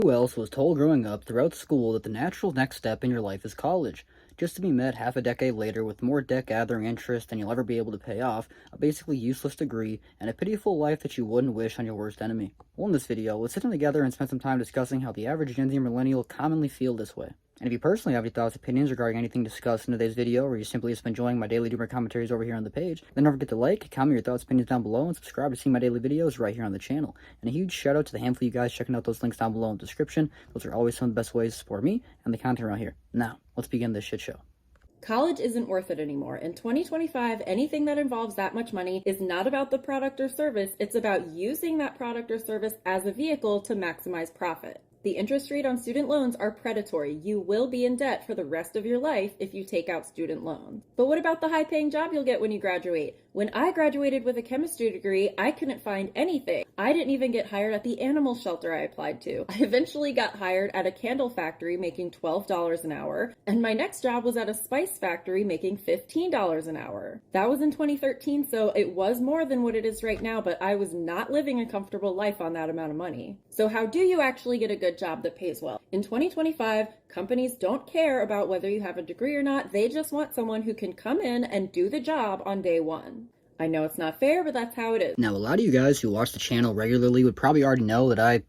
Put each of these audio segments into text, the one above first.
Who else was told growing up throughout school that the natural next step in your life is college, just to be met half a decade later with more debt-gathering interest than you'll ever be able to pay off, a basically useless degree, and a pitiful life that you wouldn't wish on your worst enemy? Well, in this video, let's sit down together and spend some time discussing how the average Gen Z millennial commonly feel this way. And if you personally have any thoughts, opinions regarding anything discussed in today's video, or you simply just been enjoying my daily doomer commentaries over here on the page, then don't forget to like, comment your thoughts, opinions down below, and subscribe to see my daily videos right here on the channel. And a huge shout out to the handful of you guys checking out those links down below in the description. Those are always some of the best ways to support me and the content around here. Now, let's begin this shit show. College isn't worth it anymore. In 2025, anything that involves that much money is not about the product or service, it's about using that product or service as a vehicle to maximize profit. The interest rate on student loans are predatory. You will be in debt for the rest of your life if you take out student loans. But what about the high-paying job you'll get when you graduate? When I graduated with a chemistry degree, I couldn't find anything. I didn't even get hired at the animal shelter I applied to. I eventually got hired at a candle factory making $12 an hour, and my next job was at a spice factory making $15 an hour. That was in 2013, so it was more than what it is right now, but I was not living a comfortable life on that amount of money. So how do you actually get a good job that pays well? In 2025, companies don't care about whether you have a degree or not. They just want someone who can come in and do the job on day one. I know it's not fair, but that's how it is. Now, a lot of you guys who watch the channel regularly would probably already know that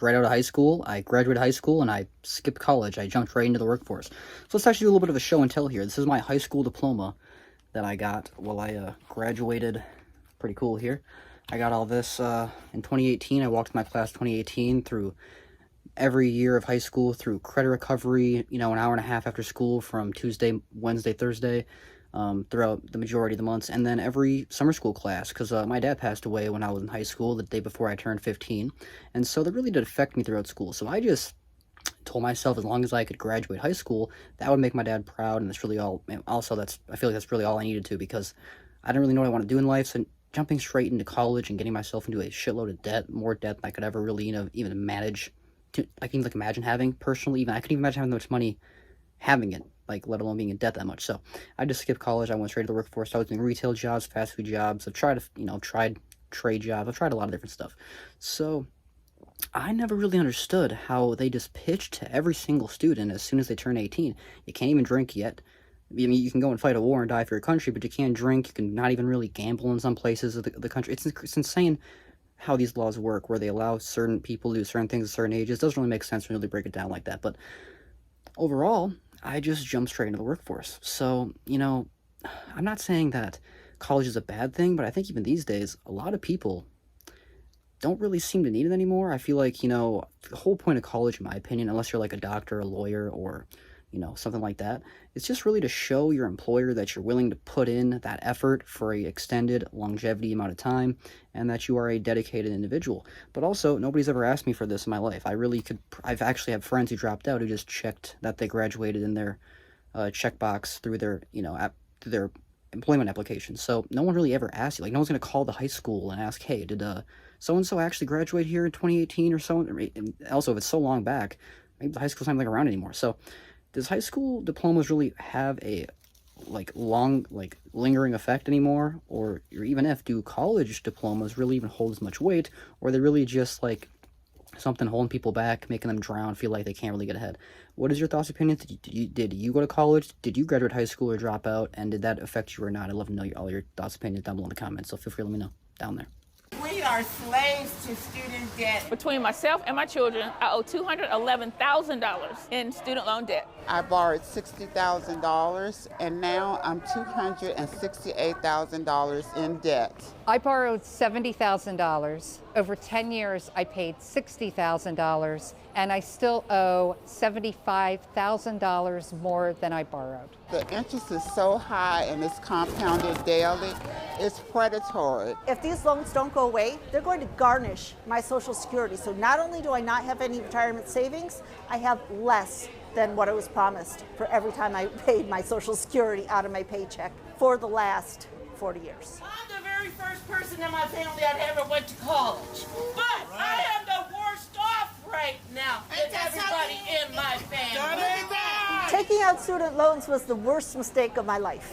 right out of high school, I graduated high school, and I skipped college. I jumped right into the workforce. So let's actually do a little bit of a show and tell here. This is my high school diploma that I got while I graduated. Pretty cool here. I got all this in 2018. I walked my class 2018 through every year of high school, through credit recovery, an hour and a half after school from Tuesday, Wednesday, Thursday, throughout the majority of the months, and then every summer school class, because my dad passed away when I was in high school, the day before I turned 15, and so that really did affect me throughout school. So I just told myself as long as I could graduate high school, that would make my dad proud, and that's really all. Also, I feel like that's really all I needed to, because I didn't really know what I wanted to do in life, so jumping straight into college and getting myself into a shitload of debt, more debt than I could ever really, even manage. I can imagine having personally. Even I couldn't even imagine having that much money, having it, let alone being in debt that much. So I just skipped college. I went straight to the workforce. I was doing retail jobs, fast food jobs. I've tried trade jobs. I've tried a lot of different stuff. So I never really understood how they just pitched to every single student as soon as they turn 18. You can't even drink yet. I mean, you can go and fight a war and die for your country, but you can't drink. You can not even really gamble in some places of the country. It's insane how these laws work, where they allow certain people to do certain things at certain ages. It doesn't really make sense when you really break it down like that. But overall, I just jumped straight into the workforce. So, I'm not saying that college is a bad thing, but I think even these days, a lot of people don't really seem to need it anymore. I feel like, the whole point of college, in my opinion, unless you're like a doctor, a lawyer, or something like that, it's just really to show your employer that you're willing to put in that effort for a extended longevity amount of time, and that you are a dedicated individual. But also, nobody's ever asked me for this in my life. I've actually had friends who dropped out who just checked that they graduated in their checkbox through their, through their employment application. So no one really ever asked you. No one's going to call the high school and ask, hey, did so-and-so actually graduate here in 2018 or so? And also, if it's so long back, maybe the high school's not around anymore. So does high school diplomas really have a lingering effect anymore? Or even if, do college diplomas really even hold as much weight? Or are they really just something holding people back, making them drown, feel like they can't really get ahead? What is your thoughts, opinions? Did you go to college? Did you graduate high school or drop out? And did that affect you or not? I'd love to know all your thoughts, opinions down below in the comments. So feel free to let me know down there. We are slaves to student debt. Between myself and my children, I owe $211,000 in student loan debt. I borrowed $60,000 and now I'm $268,000 in debt. I borrowed $70,000. Over 10 years, I paid $60,000, and I still owe $75,000 more than I borrowed. The interest is so high and it's compounded daily. It's predatory. If these loans don't go away, they're going to garnish my Social Security. So not only do I not have any retirement savings, I have less than what I was promised for every time I paid my Social Security out of my paycheck for the last 40 years. I'm the very first person in my family that ever went to college. But I am the worst off right now than everybody in my family. Taking out student loans was the worst mistake of my life.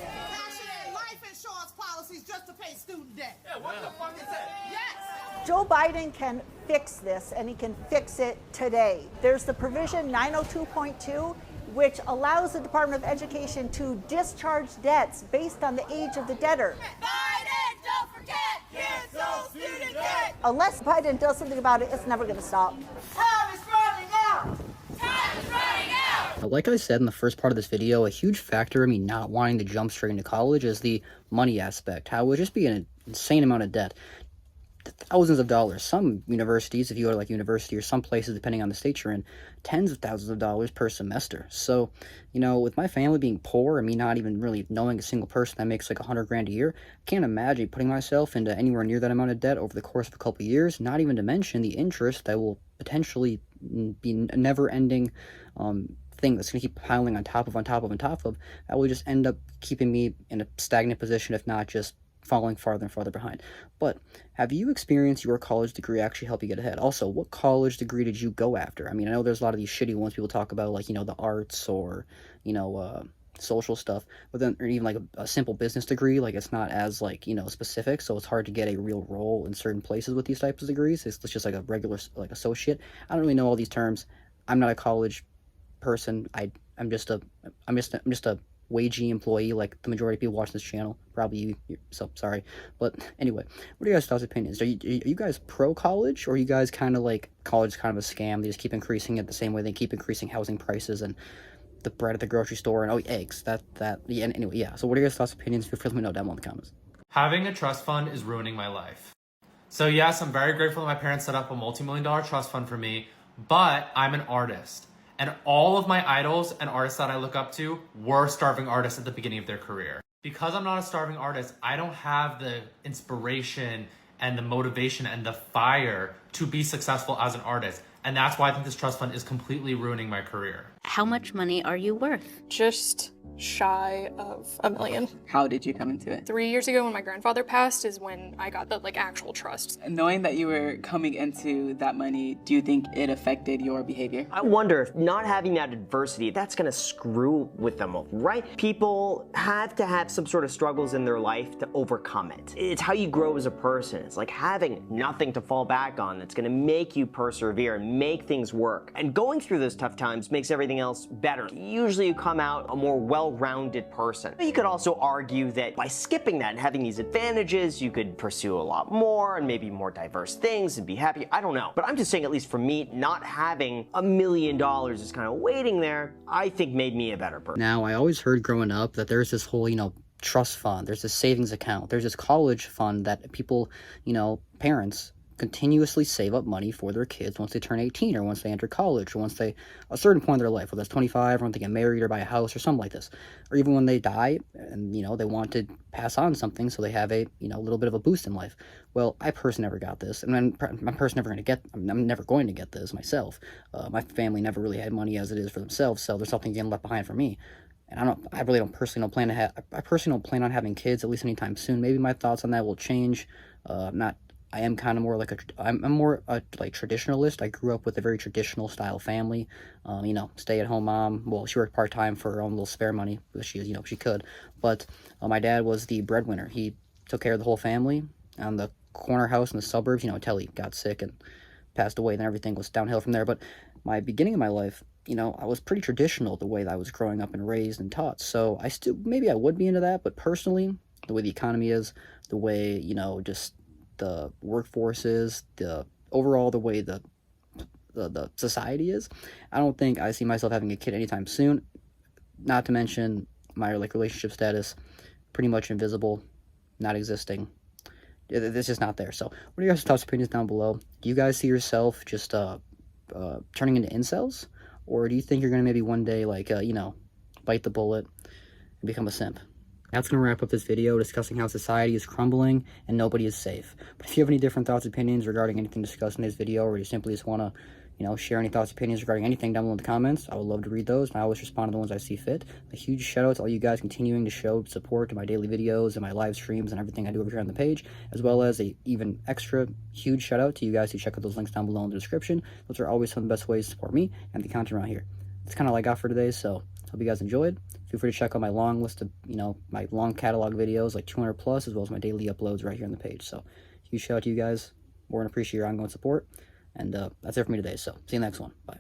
Life insurance policies just to pay student debt. Yeah, what the fuck is that? Yes. Joe Biden can fix this, and he can fix it today. There's the provision 902.2, which allows the Department of Education to discharge debts based on the age of the debtor. Biden, don't forget, cancel student debt. Unless Biden does something about it, it's never going to stop. Time is running out. Time is running out. Now, like I said in the first part of this video, a huge factor in me not wanting to jump straight into college is the money aspect. How it would just be an insane amount of debt. Thousands of dollars. Some universities, if you go to like university or some places, depending on the state you're in, tens of thousands of dollars per semester. So, you know, with my family being poor and me not even really knowing a single person that makes like $100,000 a year, I can't imagine putting myself into anywhere near that amount of debt over the course of a couple of years, not even to mention the interest that will potentially be a never-ending thing that's going to keep piling on top of, that will just end up keeping me in a stagnant position, if not just falling farther and farther behind. But have you experienced your college degree actually help you get ahead? Also, what college degree did you go after? I mean, I know there's a lot of these shitty ones people talk about, like, you know, the arts or, you know, social stuff, but then, or even like a simple business degree, like it's not as like, you know, specific, so it's hard to get a real role in certain places with these types of degrees. It's just like a regular, like, associate. I don't really know all these terms. I'm not a college person. I'm just a wagey employee, like the majority of people watching this channel. Probably you, so sorry. But anyway, what are you guys' thoughts, opinions? Are you guys pro college, or are you guys kind of like college is kind of a scam? They just keep increasing it the same way they keep increasing housing prices and the bread at the grocery store and eggs. Yeah. And anyway, yeah. So what are your guys' thoughts, opinions? Feel free to let me know down below in the comments. Having a trust fund is ruining my life. So yes, I'm very grateful that my parents set up a multi-million-dollar trust fund for me, but I'm an artist. And all of my idols and artists that I look up to were starving artists at the beginning of their career. Because I'm not a starving artist, I don't have the inspiration and the motivation and the fire to be successful as an artist. And that's why I think this trust fund is completely ruining my career. How much money are you worth? Just shy of $1 million. How did you come into it? 3 years ago when my grandfather passed is when I got the actual trust. Knowing that you were coming into that money, do you think it affected your behavior? I wonder if not having that adversity, that's gonna screw with them, right? People have to have some sort of struggles in their life to overcome it. It's how you grow as a person. It's like having nothing to fall back on that's gonna make you persevere and make things work. And going through those tough times makes everything else better. Usually you come out a more well-rounded person. You could also argue that by skipping that and having these advantages, you could pursue a lot more and maybe more diverse things and be happy. I don't know. But I'm just saying, at least for me, not having $1 million is kind of waiting there, I think made me a better person. Now, I always heard growing up that there's this whole, you know, trust fund, there's this savings account, there's this college fund that people, you know, parents continuously save up money for their kids once they turn 18 or once they enter college or once they, a certain point in their life, whether that's 25 or when they get married or buy a house or something like this, or even when they die and, you know, they want to pass on something so they have a, you know, a little bit of a boost in life. Well, I personally never got this, and I'm never going to get this myself. My family never really had money as it is for themselves, so there's something getting left behind for me. And I really don't personally plan on having kids, at least anytime soon. Maybe my thoughts on that will change. I am kind of more like I'm more like traditionalist. I grew up with a very traditional style family. You know, stay-at-home mom. Well, she worked part-time for her own little spare money, because she, you know, she could. But my dad was the breadwinner. He took care of the whole family on the corner house in the suburbs, you know, until he got sick and passed away. Then everything was downhill from there. But my beginning of my life, you know, I was pretty traditional the way that I was growing up and raised and taught. So maybe I would be into that. But personally, the way the economy is, the way, you know, just the workforce is, the overall the way the society is, I don't think I see myself having a kid anytime soon. Not to mention my relationship status, pretty much invisible, not existing. It's just not there. So what are your guys' thoughts, opinions down below? Do you guys see yourself just turning into incels, or do you think you're gonna maybe one day you know, bite the bullet and become a simp? That's going to wrap up this video discussing how society is crumbling and nobody is safe. But if you have any different thoughts, opinions regarding anything discussed in this video, or you simply just want to, you know, share any thoughts, opinions regarding anything down below in the comments, I would love to read those, and I always respond to the ones I see fit. A huge shout out to all you guys continuing to show support to my daily videos and my live streams and everything I do over here on the page, as well as a even extra huge shout out to you guys who check out those links down below in the description. Those are always some of the best ways to support me and the content around here. That's kind of all I got for today, so hope you guys enjoyed. Feel free to check out my long list of, you know, my long catalog videos, like 200 plus, as well as my daily uploads right here on the page. So huge shout out to you guys. more and appreciate your ongoing support. And that's it for me today. So see you next one. Bye.